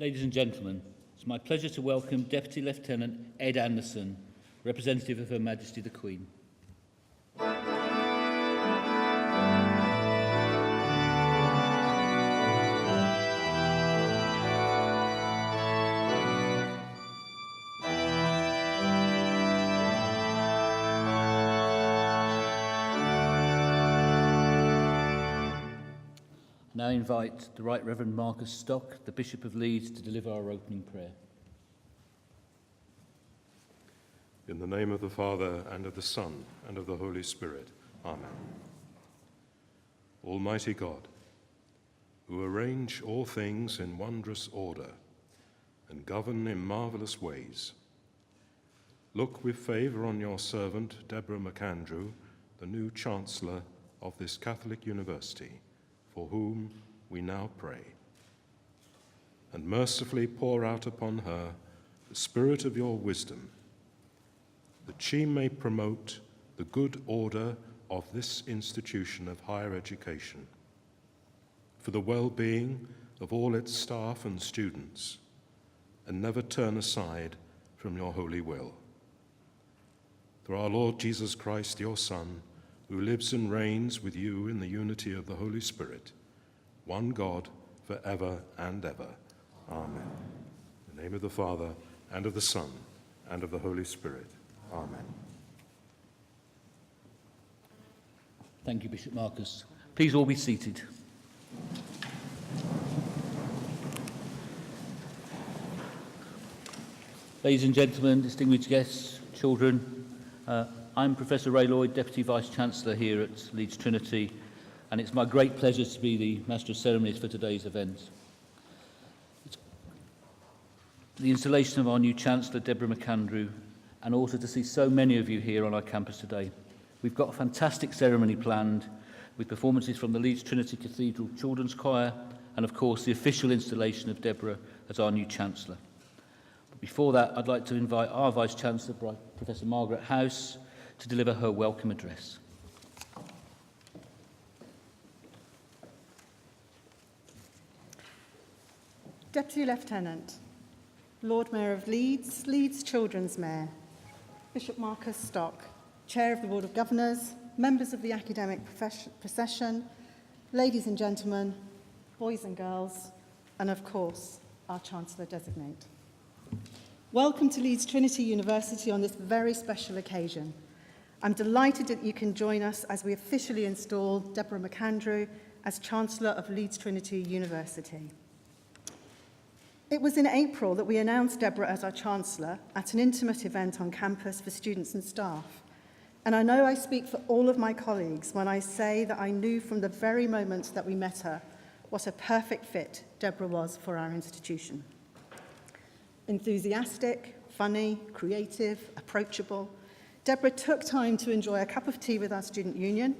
Ladies and gentlemen, it's my pleasure to welcome Deputy Lieutenant Ed Anderson, representative of Her Majesty the Queen. I now invite the Right Reverend Marcus Stock, the Bishop of Leeds, to deliver our opening prayer. In the name of the Father, and of the Son, and of the Holy Spirit. Amen. Almighty God, who arrange all things in wondrous order and govern in marvellous ways, look with favour on your servant, Deborah McAndrew, the new Chancellor of this Catholic University, for whom we now pray, and mercifully pour out upon her the spirit of your wisdom, that she may promote the good order of this institution of higher education for the well-being of all its staff and students, and never turn aside from your holy will. Through our Lord Jesus Christ, your Son, who lives and reigns with you in the unity of the Holy Spirit, one God, for ever and ever. Amen. In the name of the Father, and of the Son, and of the Holy Spirit. Amen. Thank you, Bishop Marcus. Please all be seated. Ladies and gentlemen, distinguished guests, children, I'm Professor Ray Lloyd, Deputy Vice-Chancellor here at Leeds Trinity, and it's my great pleasure to be the Master of Ceremonies for today's event. It's the installation of our new Chancellor, Deborah McAndrew, and also to see so many of you here on our campus today. We've got a fantastic ceremony planned with performances from the Leeds Trinity Cathedral Children's Choir and, of course, the official installation of Deborah as our new Chancellor. But before that, I'd like to invite our Vice-Chancellor, Professor Margaret House, to deliver her welcome address. Deputy Lieutenant, Lord Mayor of Leeds, Leeds Children's Mayor, Bishop Marcus Stock, Chair of the Board of Governors, members of the academic procession, ladies and gentlemen, boys and girls, and of course, our Chancellor-designate. Welcome to Leeds Trinity University on this very special occasion. I'm delighted that you can join us as we officially install Deborah McAndrew as Chancellor of Leeds Trinity University. It was in April that we announced Deborah as our Chancellor at an intimate event on campus for students and staff. And I know I speak for all of my colleagues when I say that I knew from the very moment that we met her what a perfect fit Deborah was for our institution. Enthusiastic, funny, creative, approachable, Deborah took time to enjoy a cup of tea with our student union,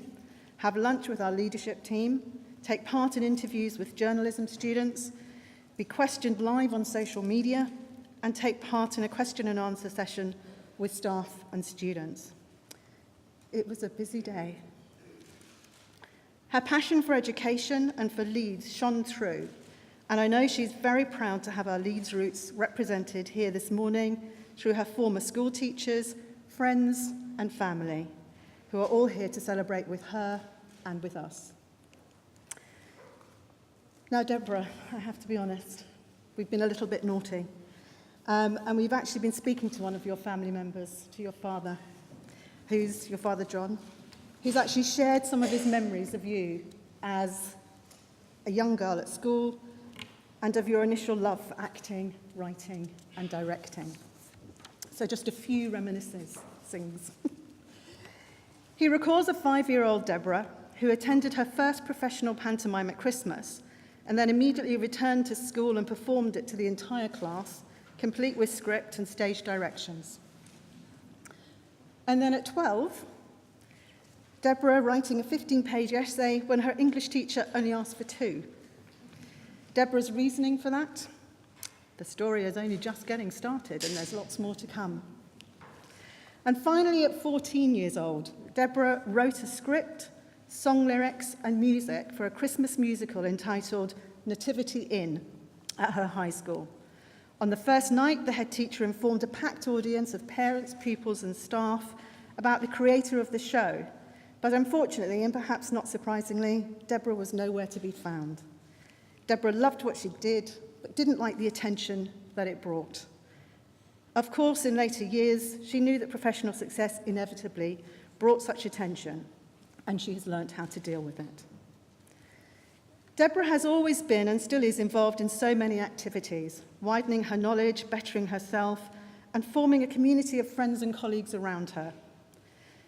have lunch with our leadership team, take part in interviews with journalism students, be questioned live on social media, and take part in a question and answer session with staff and students. It was a busy day. Her passion for education and for Leeds shone through, and I know she's very proud to have our Leeds roots represented here this morning through her former school teachers, friends and family, who are all here to celebrate with her and with us. Now, Deborah, I have to be honest, we've been a little bit naughty, and we've actually been speaking to one of your family members, to your father, who's your father John, who's actually shared some of his memories of you as a young girl at school and of your initial love for acting, writing and directing. So just a few reminiscences. He recalls a 5-year-old Deborah who attended her first professional pantomime at Christmas and then immediately returned to school and performed it to the entire class, complete with script and stage directions. And then at 12, Deborah writing a 15-page essay when her English teacher only asked for 2. Deborah's reasoning for that? The story is only just getting started and there's lots more to come. And finally, at 14 years old, Deborah wrote a script, song lyrics and music for a Christmas musical entitled Nativity Inn, at her high school. On the first night, the head teacher informed a packed audience of parents, pupils and staff about the creator of the show. But unfortunately, and perhaps not surprisingly, Deborah was nowhere to be found. Deborah loved what she did, but didn't like the attention that it brought. Of course, in later years, she knew that professional success inevitably brought such attention, and she has learnt how to deal with it. Deborah has always been and still is involved in so many activities, widening her knowledge, bettering herself, and forming a community of friends and colleagues around her.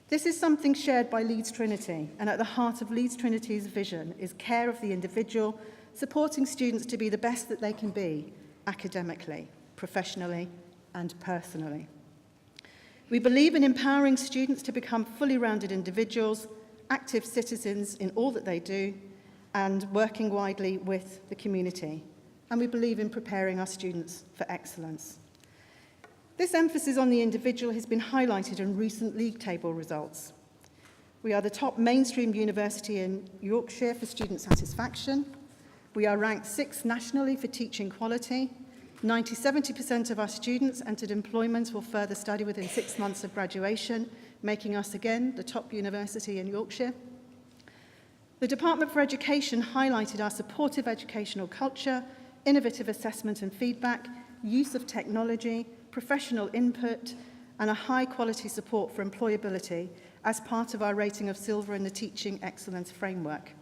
This is something shared by Leeds Trinity, and at the heart of Leeds Trinity's vision is care of the individual, supporting students to be the best that they can be, academically, professionally, and personally. We believe in empowering students to become fully rounded individuals, active citizens in all that they do, and working widely with the community. And we believe in preparing our students for excellence. This emphasis on the individual has been highlighted in recent league table results. We are the top mainstream university in Yorkshire for student satisfaction. We are ranked 6th nationally for teaching quality. 70% of our students entered employment or further study within 6 months of graduation, making us again the top university in Yorkshire. The Department for Education highlighted our supportive educational culture, innovative assessment and feedback, use of technology, professional input, and a high-quality support for employability as part of our rating of silver in the Teaching Excellence Framework.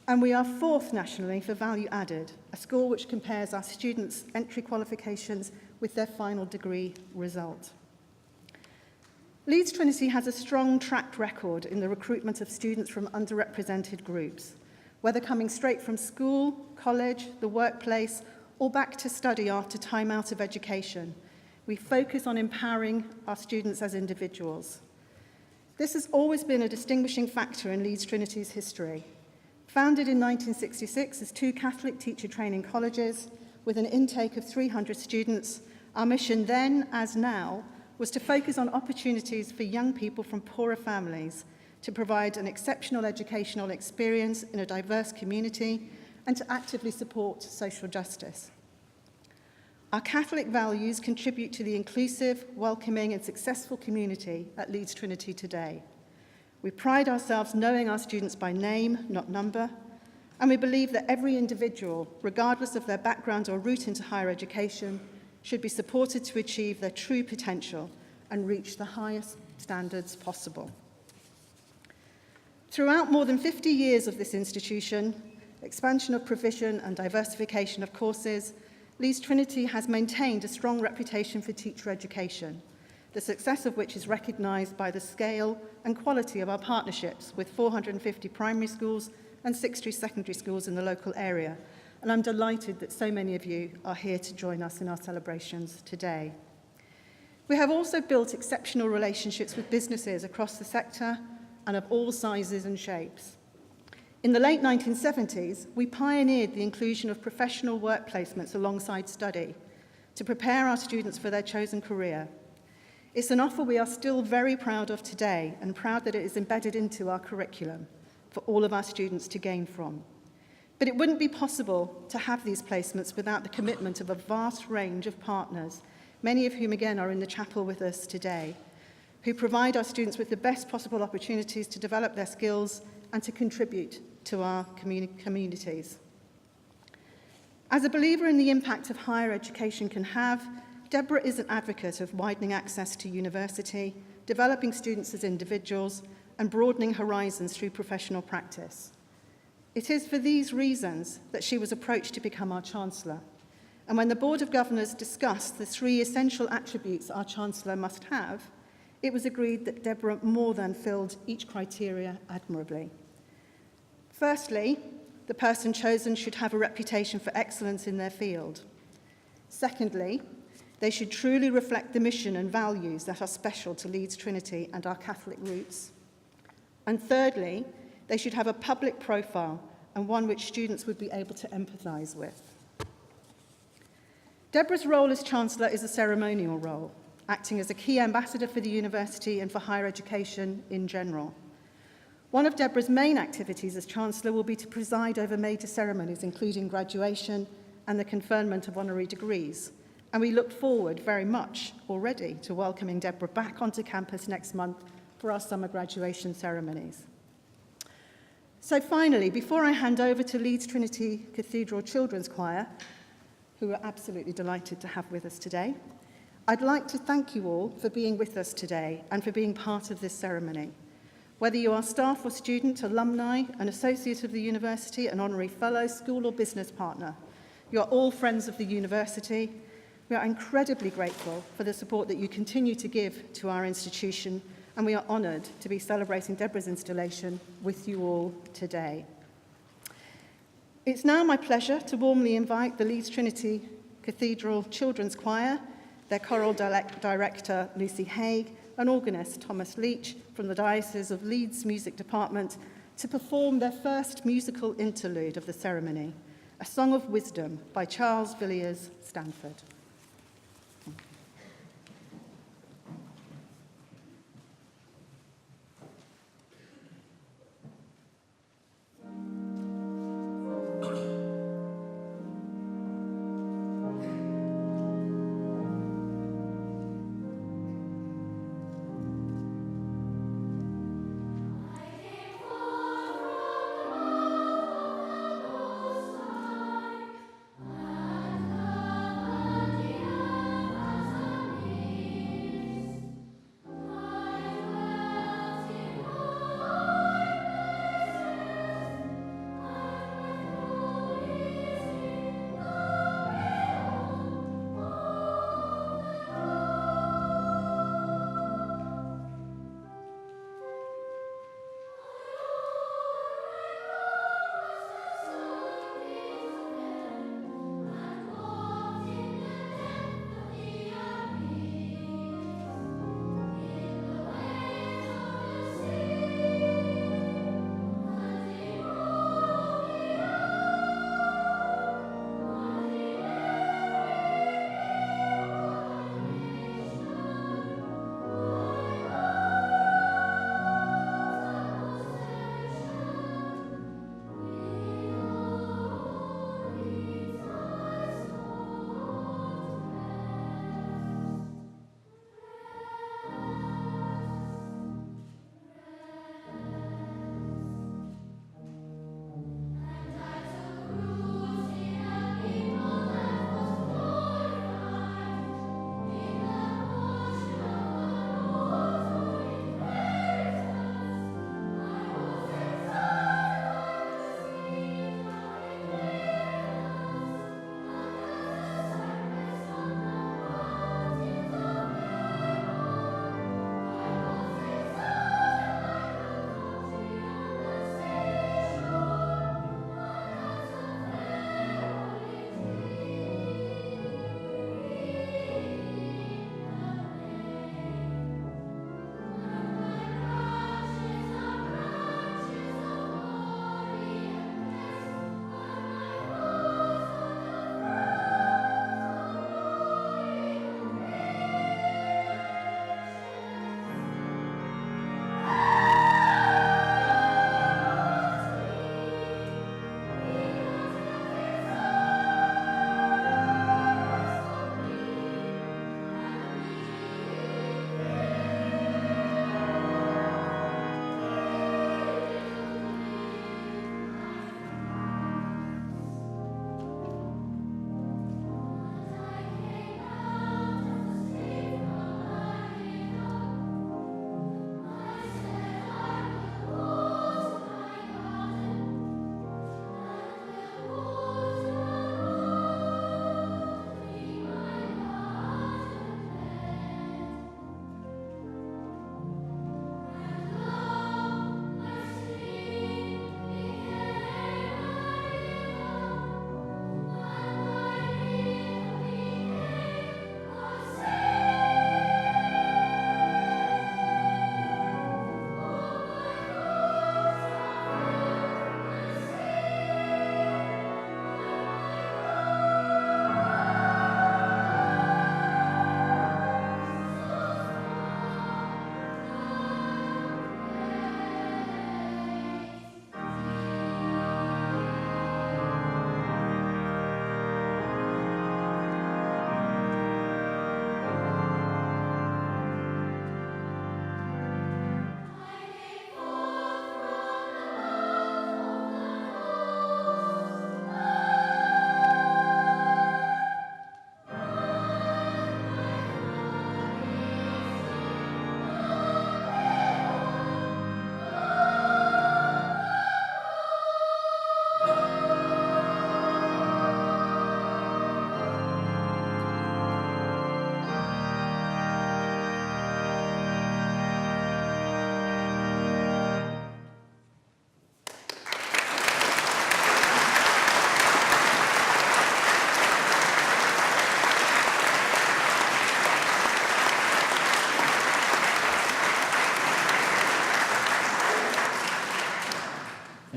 And we are 4th nationally for value added, a score which compares our students' entry qualifications with their final degree result. Leeds Trinity has a strong track record in the recruitment of students from underrepresented groups, whether coming straight from school, college, the workplace, or back to study after time out of education. We focus on empowering our students as individuals. This has always been a distinguishing factor in Leeds Trinity's history. Founded in 1966 as 2 Catholic teacher training colleges with an intake of 300 students, our mission then, as now, was to focus on opportunities for young people from poorer families to provide an exceptional educational experience in a diverse community and to actively support social justice. Our Catholic values contribute to the inclusive, welcoming and successful community at Leeds Trinity today. We pride ourselves knowing our students by name, not number, and we believe that every individual, regardless of their background or route into higher education, should be supported to achieve their true potential and reach the highest standards possible. Throughout more than 50 years of this institution, expansion of provision and diversification of courses, Leeds Trinity has maintained a strong reputation for teacher education, the success of which is recognised by the scale and quality of our partnerships with 450 primary schools and 60 secondary schools in the local area. And I'm delighted that so many of you are here to join us in our celebrations today. We have also built exceptional relationships with businesses across the sector and of all sizes and shapes. In the late 1970s, we pioneered the inclusion of professional work placements alongside study to prepare our students for their chosen career. It's an offer we are still very proud of today and proud that it is embedded into our curriculum for all of our students to gain from. But it wouldn't be possible to have these placements without the commitment of a vast range of partners, many of whom again are in the chapel with us today, who provide our students with the best possible opportunities to develop their skills and to contribute to our communities. As a believer in the impact of higher education can have, Deborah is an advocate of widening access to university, developing students as individuals, and broadening horizons through professional practice. It is for these reasons that she was approached to become our Chancellor. And when the Board of Governors discussed the 3 essential attributes our Chancellor must have, it was agreed that Deborah more than filled each criteria admirably. Firstly, the person chosen should have a reputation for excellence in their field. Secondly, they should truly reflect the mission and values that are special to Leeds Trinity and our Catholic roots. And thirdly, they should have a public profile and one which students would be able to empathise with. Deborah's role as Chancellor is a ceremonial role, acting as a key ambassador for the university and for higher education in general. One of Deborah's main activities as Chancellor will be to preside over major ceremonies, including graduation and the conferment of honorary degrees. And we look forward very much already to welcoming Deborah back onto campus next month for our summer graduation ceremonies. So finally, before I hand over to Leeds Trinity Cathedral Children's Choir, who we're absolutely delighted to have with us today, I'd like to thank you all for being with us today and for being part of this ceremony. Whether you are staff or student, alumni, an associate of the university, an honorary fellow, school or business partner, you are all friends of the university. We are incredibly grateful for the support that you continue to give to our institution, and we are honoured to be celebrating Deborah's installation with you all today. It's now my pleasure to warmly invite the Leeds Trinity Cathedral Children's Choir, their choral director Lucy Haig, and organist Thomas Leach from the Diocese of Leeds Music Department to perform their first musical interlude of the ceremony, A Song of Wisdom by Charles Villiers Stanford. Thank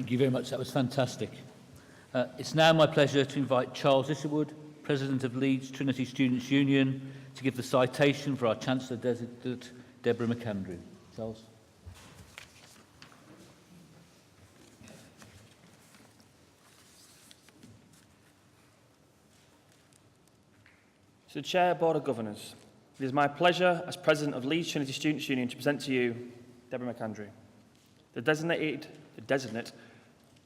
Thank you very much. That was fantastic. It's now my pleasure to invite Charles Isherwood, President of Leeds Trinity Students' Union, to give the citation for our Chancellor Designate, Deborah McAndrew. Charles. So, Chair, Board of Governors, it is my pleasure as President of Leeds Trinity Students' Union to present to you Deborah McAndrew, the designate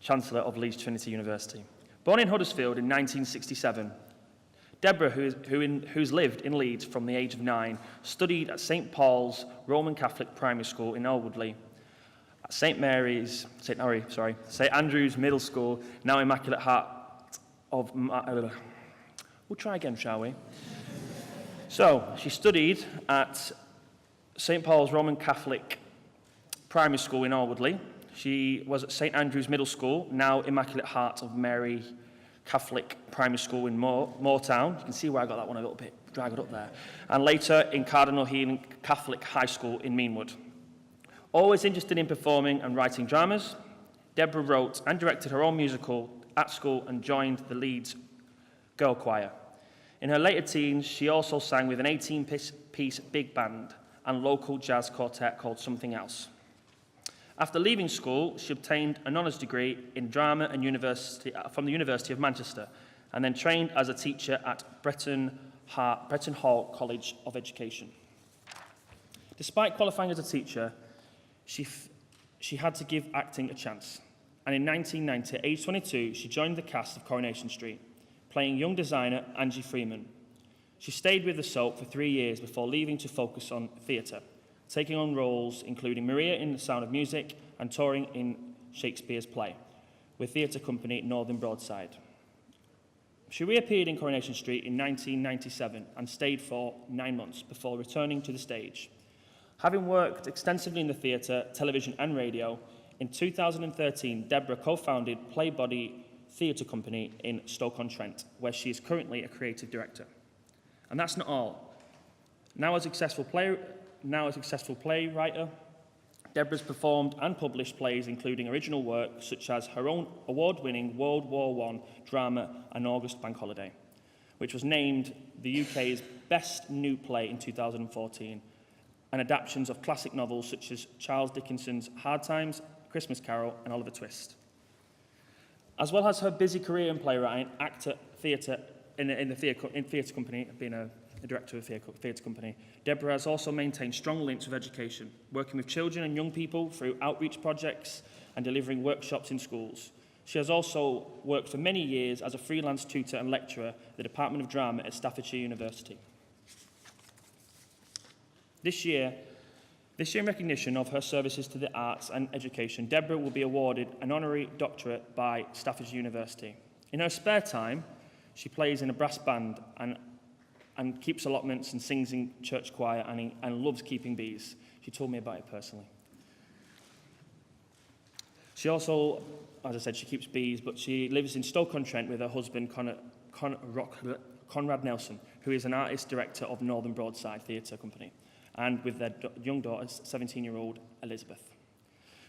Chancellor of Leeds Trinity University. Born in Huddersfield in 1967, Deborah, who's lived in Leeds from the age of 9, studied at St Paul's Roman Catholic Primary School in Elwoodley, at St Andrew's Middle School, now Immaculate Heart of... we'll try again, shall we? So, she studied at St Paul's Roman Catholic Primary School in Elwoodley. She was at St Andrew's Middle School, now Immaculate Heart of Mary Catholic Primary School in Moortown. You can see where I got that one a little bit dragged up there. And later in Cardinal Healing Catholic High School in Meanwood. Always interested in performing and writing dramas, Deborah wrote and directed her own musical at school and joined the Leeds Girl Choir. In her later teens, she also sang with an 18-piece big band and local jazz quartet called Something Else. After leaving school, she obtained an honours degree in drama and from the University of Manchester, and then trained as a teacher at Bretton Hall College of Education. Despite qualifying as a teacher, she had to give acting a chance, and in 1990, at age 22, she joined the cast of Coronation Street, playing young designer Angie Freeman. She stayed with the soap for 3 years before leaving to focus on theatre, taking on roles including Maria in The Sound of Music and touring in Shakespeare's play with theatre company Northern Broadside. She reappeared in Coronation Street in 1997 and stayed for 9 months before returning to the stage. Having worked extensively in the theatre, television and radio, in 2013 Deborah co-founded Playbody Theatre Company in Stoke-on-Trent, where she is currently a creative director. And that's not all. Now a successful playwright, Deborah's performed and published plays including original work such as her own award-winning World War I drama An August Bank Holiday, which was named the UK's Best New Play in 2014, and adaptations of classic novels such as Charles Dickens's Hard Times, Christmas Carol and Oliver Twist. As well as her busy career in playwriting, actor, theatre, in theatre company, being a director of a theatre company, Deborah has also maintained strong links with education, working with children and young people through outreach projects and delivering workshops in schools. She has also worked for many years as a freelance tutor and lecturer at the Department of Drama at Staffordshire University. This year, in recognition of her services to the arts and education, Deborah will be awarded an honorary doctorate by Staffordshire University. In her spare time, she plays in a brass band and keeps allotments and sings in church choir and loves keeping bees. She told me about it personally. She also, as I said, she keeps bees, but she lives in Stoke-on-Trent with her husband, Conrad Nelson, who is an artist director of Northern Broadside Theatre Company, and with their young daughter, 17-year-old Elizabeth.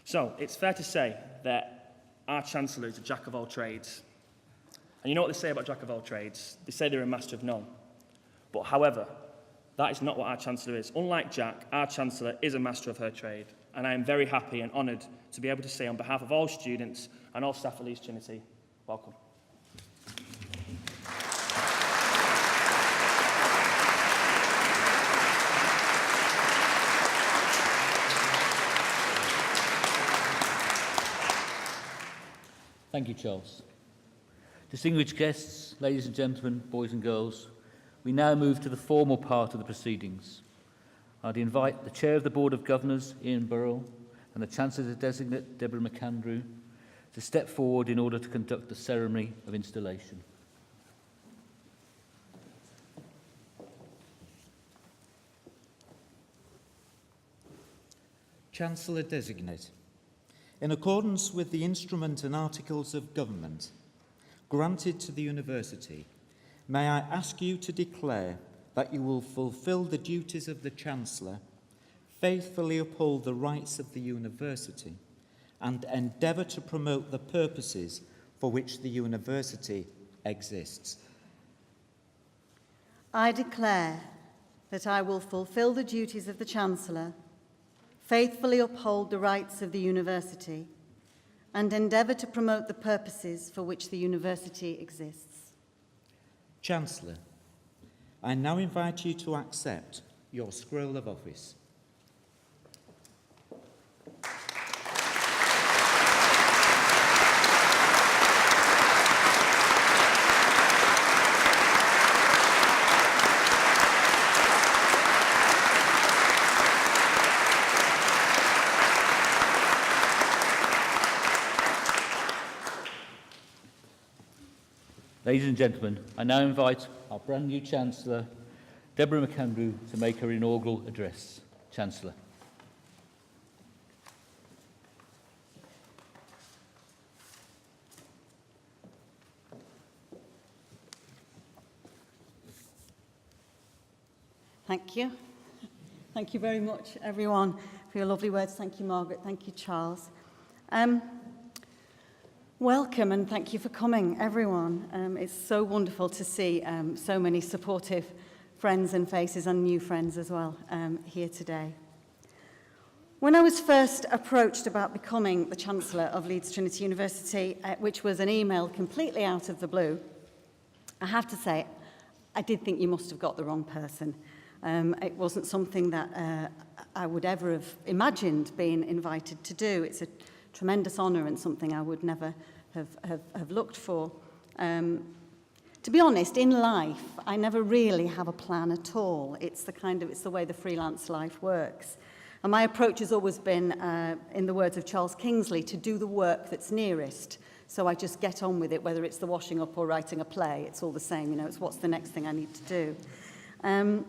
So, it's fair to say that our Chancellor is a jack of all trades. And you know what they say about jack of all trades? They say they're a master of none. But however, that is not what our Chancellor is. Unlike Jack, our Chancellor is a master of her trade. And I am very happy and honoured to be able to say on behalf of all students and all staff at Leeds Trinity, welcome. Thank you, Charles. Distinguished guests, ladies and gentlemen, boys and girls, we now move to the formal part of the proceedings. I'd invite the Chair of the Board of Governors, Ian Burrell, and the Chancellor-designate, Deborah McAndrew, to step forward in order to conduct the ceremony of installation. Chancellor-designate, in accordance with the Instrument and Articles of Government granted to the University, may I ask you to declare that you will fulfil the duties of the Chancellor, faithfully uphold the rights of the University, and endeavour to promote the purposes for which the university exists. I declare that I will fulfil the duties of the Chancellor, faithfully uphold the rights of the university, and endeavour to promote the purposes for which the university exists. Chancellor, I now invite you to accept your scroll of office. Ladies and gentlemen, I now invite our brand new Chancellor, Deborah McAndrew, to make her inaugural address. Chancellor. Thank you. Thank you very much, everyone, for your lovely words. Thank you, Margaret. Thank you, Charles. Welcome and thank you for coming, everyone. It's so wonderful to see so many supportive friends and faces and new friends as well here today. When I was first approached about becoming the Chancellor of Leeds Trinity University, which was an email completely out of the blue, I have to say, I did think you must have got the wrong person. It wasn't something that I would ever have imagined being invited to do. It's a tremendous honour and something I would never have looked for. To be honest, in life, I never really have a plan at all. It's the way the freelance life works. And my approach has always been, in the words of Charles Kingsley, to do the work that's nearest. So I just get on with it, whether it's the washing up or writing a play. It's all the same, it's what's the next thing I need to do. And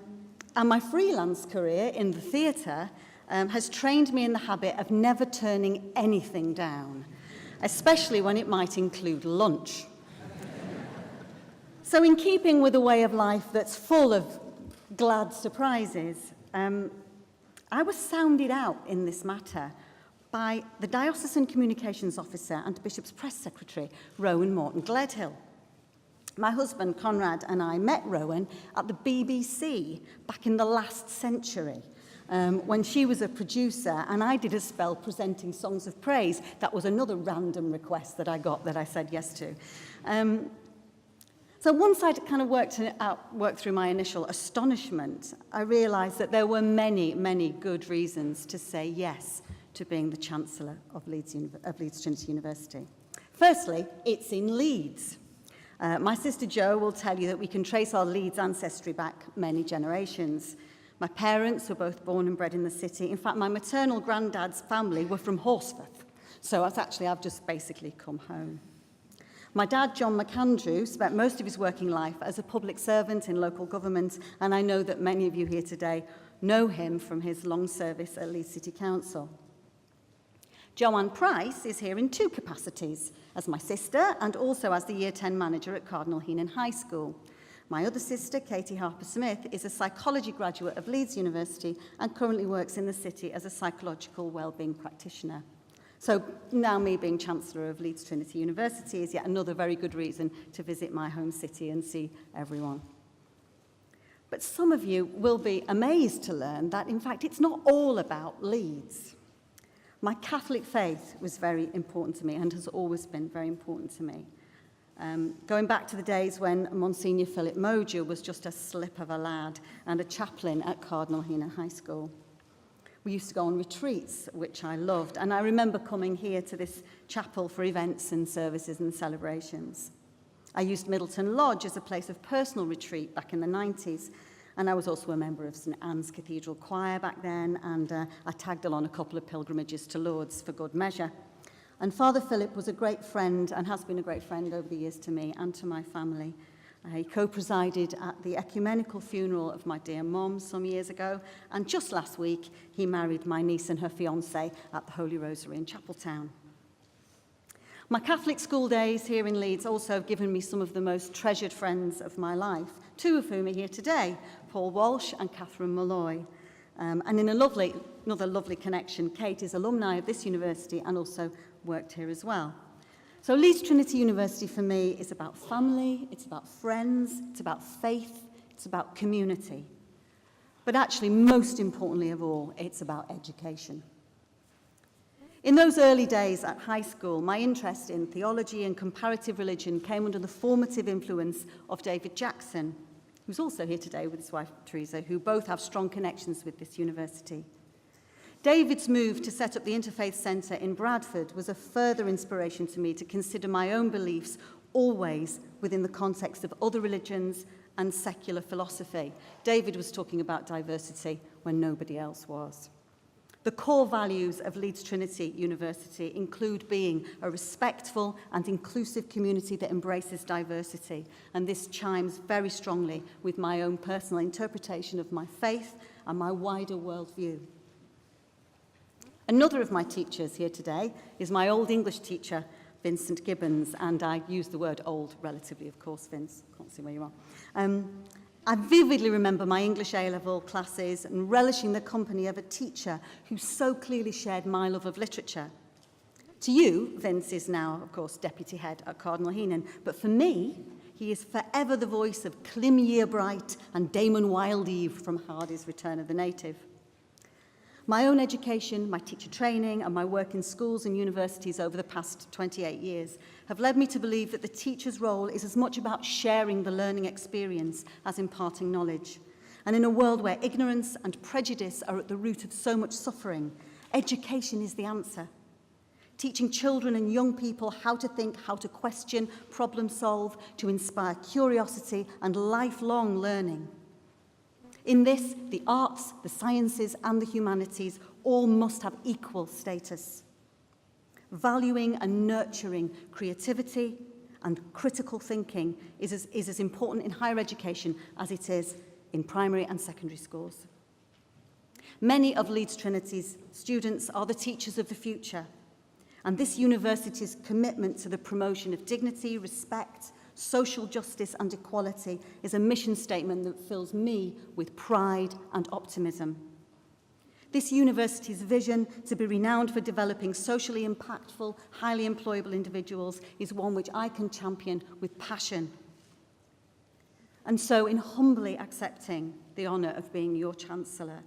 my freelance career in the theatre has trained me in the habit of never turning anything down, especially when it might include lunch. So in keeping with a way of life that's full of glad surprises, I was sounded out in this matter by the Diocesan Communications Officer and Bishop's Press Secretary, Rowan Morton Gledhill. My husband, Conrad, and I met Rowan at the BBC back in the last century, when she was a producer and I did a spell presenting songs of praise. That was another random request that I got that I said yes to. So once I'd kind of worked through my initial astonishment, I realised that there were many, many good reasons to say yes to being the Chancellor of Leeds Trinity University. Firstly, it's in Leeds. My sister Jo will tell you that we can trace our Leeds ancestry back many generations. My parents were both born and bred in the city. In fact, my maternal granddad's family were from Horsforth. So I've just basically come home. My dad, John McAndrew, spent most of his working life as a public servant in local government, and I know that many of you here today know him from his long service at Leeds City Council. Joanne Price is here in two capacities, as my sister and also as the Year 10 manager at Cardinal Heenan High School. My other sister, Katie Harper-Smith, is a psychology graduate of Leeds University and currently works in the city as a psychological wellbeing practitioner. So now me being Chancellor of Leeds Trinity University is yet another very good reason to visit my home city and see everyone. But some of you will be amazed to learn that, in fact, it's not all about Leeds. My Catholic faith was very important to me and has always been very important to me. Going back to the days when Monsignor Philip Moja was just a slip of a lad and a chaplain at Cardinal Heenan High School. We used to go on retreats, which I loved, and I remember coming here to this chapel for events and services and celebrations. I used Middleton Lodge as a place of personal retreat back in the 90s, and I was also a member of St Anne's Cathedral Choir back then, and I tagged along a couple of pilgrimages to Lourdes for good measure. And Father Philip was a great friend and has been a great friend over the years to me and to my family. He co-presided at the ecumenical funeral of my dear mum some years ago, and just last week he married my niece and her fiancé at the Holy Rosary in Chapeltown. My Catholic school days here in Leeds also have given me some of the most treasured friends of my life, two of whom are here today, Paul Walsh and Catherine Malloy. And in another lovely connection, Kate is alumni of this university and also worked here as well. So Leeds Trinity University for me is about family, it's about friends, it's about faith, it's about community. But actually, most importantly of all, it's about education. In those early days at high school, my interest in theology and comparative religion came under the formative influence of David Jackson, who's also here today with his wife, Teresa, who both have strong connections with this university. David's move to set up the Interfaith Centre in Bradford was a further inspiration to me to consider my own beliefs always within the context of other religions and secular philosophy. David was talking about diversity when nobody else was. The core values of Leeds Trinity University include being a respectful and inclusive community that embraces diversity, and this chimes very strongly with my own personal interpretation of my faith and my wider worldview. Another of my teachers here today is my old English teacher, Vincent Gibbons, and I use the word old relatively, of course, Vince. Can't see where you are. I vividly remember my English A-level classes and relishing the company of a teacher who so clearly shared my love of literature. To you, Vince is now, of course, deputy head at Cardinal Heenan, but for me, he is forever the voice of Clym Yearbright and Damon Wildeve from Hardy's Return of the Native. My own education, my teacher training, and my work in schools and universities over the past 28 years have led me to believe that the teacher's role is as much about sharing the learning experience as imparting knowledge. And in a world where ignorance and prejudice are at the root of so much suffering, education is the answer. Teaching children and young people how to think, how to question, problem solve, to inspire curiosity and lifelong learning. In this, the arts, the sciences, and the humanities all must have equal status. Valuing and nurturing creativity and critical thinking is as important in higher education as it is in primary and secondary schools. Many of Leeds Trinity's students are the teachers of the future, and this university's commitment to the promotion of dignity, respect, social justice and equality is a mission statement that fills me with pride and optimism. This university's vision to be renowned for developing socially impactful, highly employable individuals is one which I can champion with passion. And so, in humbly accepting the honour of being your Chancellor,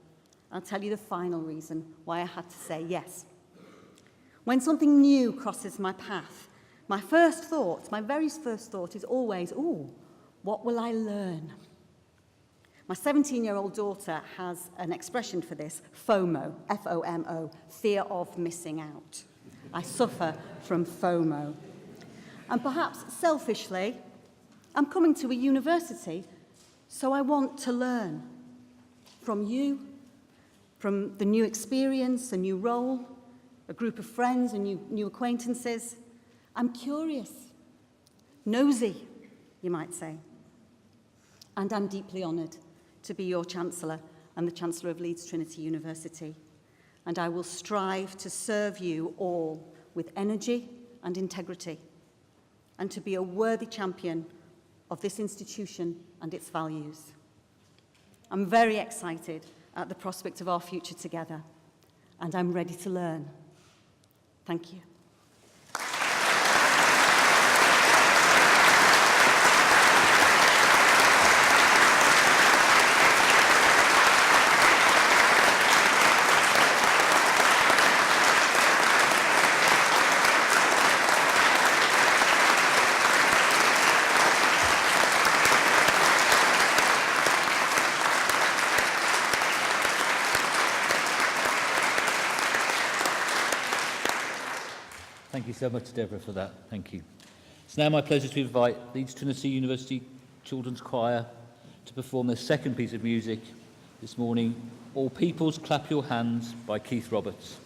I'll tell you the final reason why I had to say yes. When something new crosses my path, my very first thought is always, what will I learn? My 17-year-old daughter has an expression for this, FOMO, F-O-M-O, fear of missing out. I suffer from FOMO. And perhaps selfishly, I'm coming to a university, so I want to learn from you, from the new experience, a new role, a group of friends and new acquaintances. I'm curious, nosy, you might say. And I'm deeply honoured to be your Chancellor and the Chancellor of Leeds Trinity University. And I will strive to serve you all with energy and integrity, and to be a worthy champion of this institution and its values. I'm very excited at the prospect of our future together, and I'm ready to learn. Thank you. Thank you so much, Deborah, for that. Thank you. It's now my pleasure to invite Leeds Trinity University Children's Choir to perform their second piece of music this morning, All Peoples Clap Your Hands by Keith Roberts.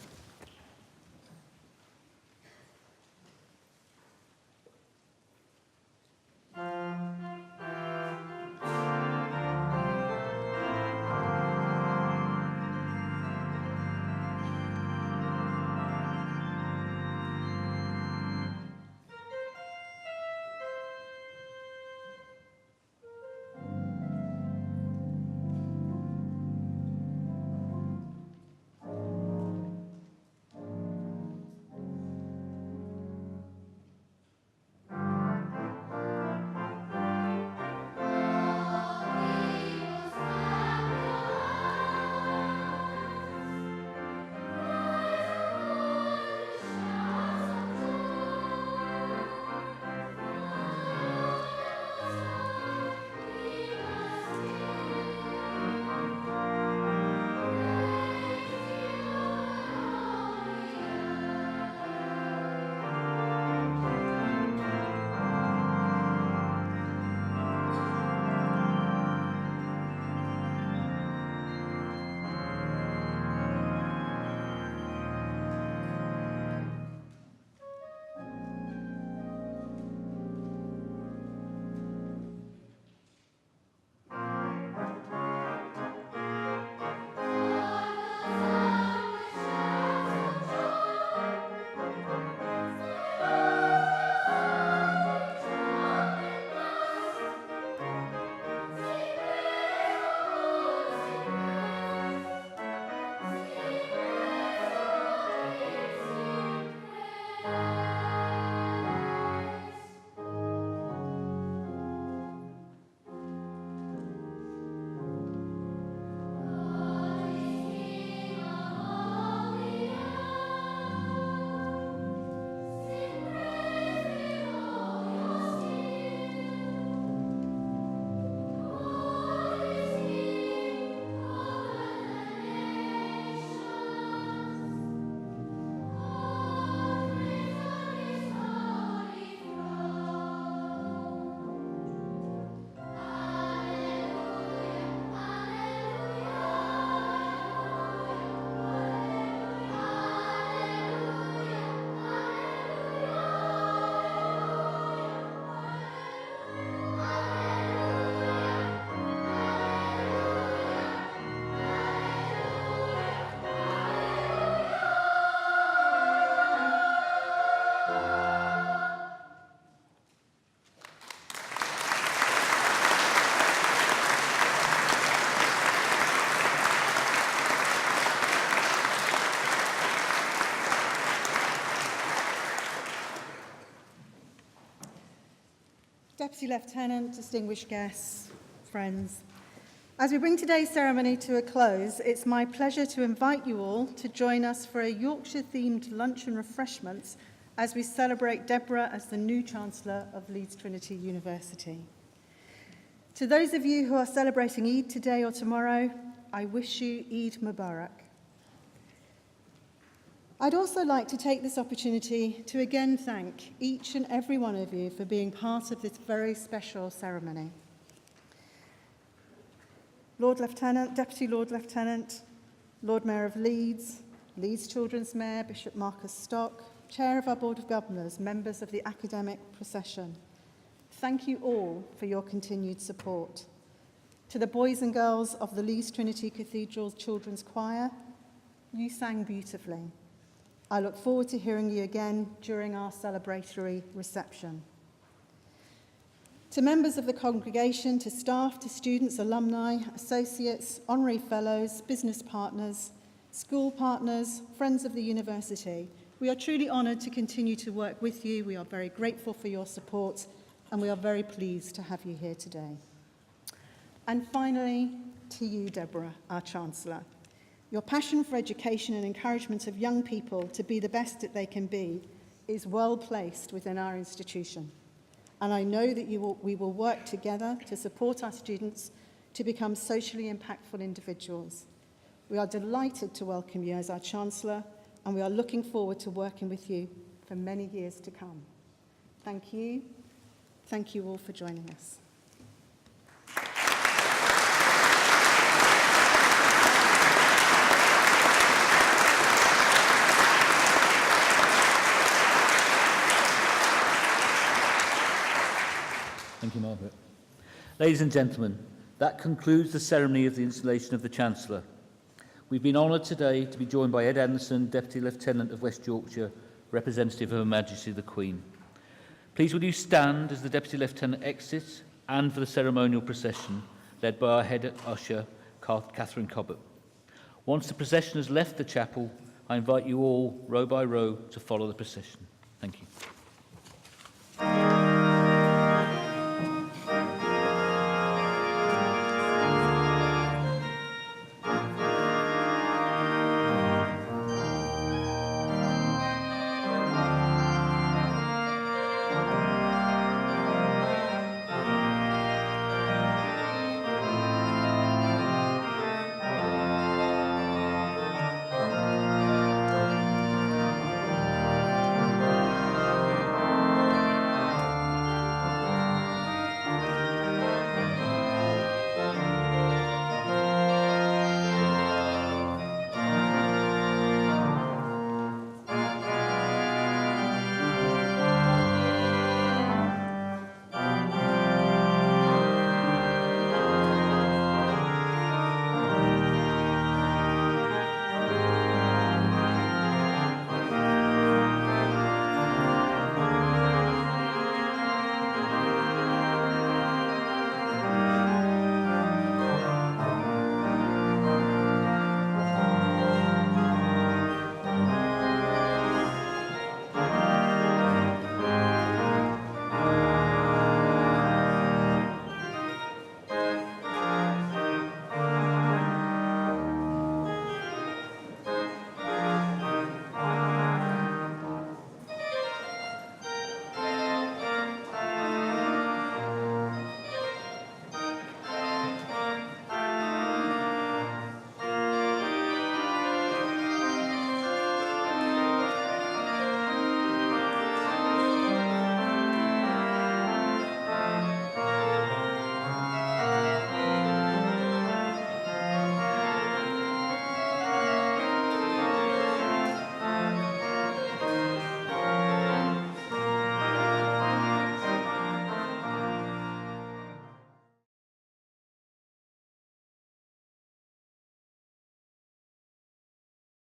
Deputy Lieutenant, distinguished guests, friends. As we bring today's ceremony to a close, it's my pleasure to invite you all to join us for a Yorkshire-themed lunch and refreshments as we celebrate Deborah as the new Chancellor of Leeds Trinity University. To those of you who are celebrating Eid today or tomorrow, I wish you Eid Mubarak. I'd also like to take this opportunity to again thank each and every one of you for being part of this very special ceremony. Lord Lieutenant, Deputy Lord Lieutenant, Lord Mayor of Leeds, Leeds Children's Mayor, Bishop Marcus Stock, Chair of our Board of Governors, members of the academic procession. Thank you all for your continued support. To the boys and girls of the Leeds Trinity Cathedral Children's Choir, you sang beautifully. I look forward to hearing you again during our celebratory reception. To members of the congregation, to staff, to students, alumni, associates, honorary fellows, business partners, school partners, friends of the university, we are truly honoured to continue to work with you. We are very grateful for your support, and we are very pleased to have you here today. And finally, to you, Deborah, our Chancellor. Your passion for education and encouragement of young people to be the best that they can be is well placed within our institution. And I know that we will work together to support our students to become socially impactful individuals. We are delighted to welcome you as our Chancellor, and we are looking forward to working with you for many years to come. Thank you. Thank you all for joining us. Thank you, Margaret. Ladies and gentlemen, that concludes the ceremony of the installation of the Chancellor. We've been honoured today to be joined by Ed Anderson, Deputy Lieutenant of West Yorkshire, representative of Her Majesty the Queen. Please will you stand as the Deputy Lieutenant exits and for the ceremonial procession, led by our head usher, Catherine Cobbett. Once the procession has left the chapel, I invite you all, row by row, to follow the procession. Thank you.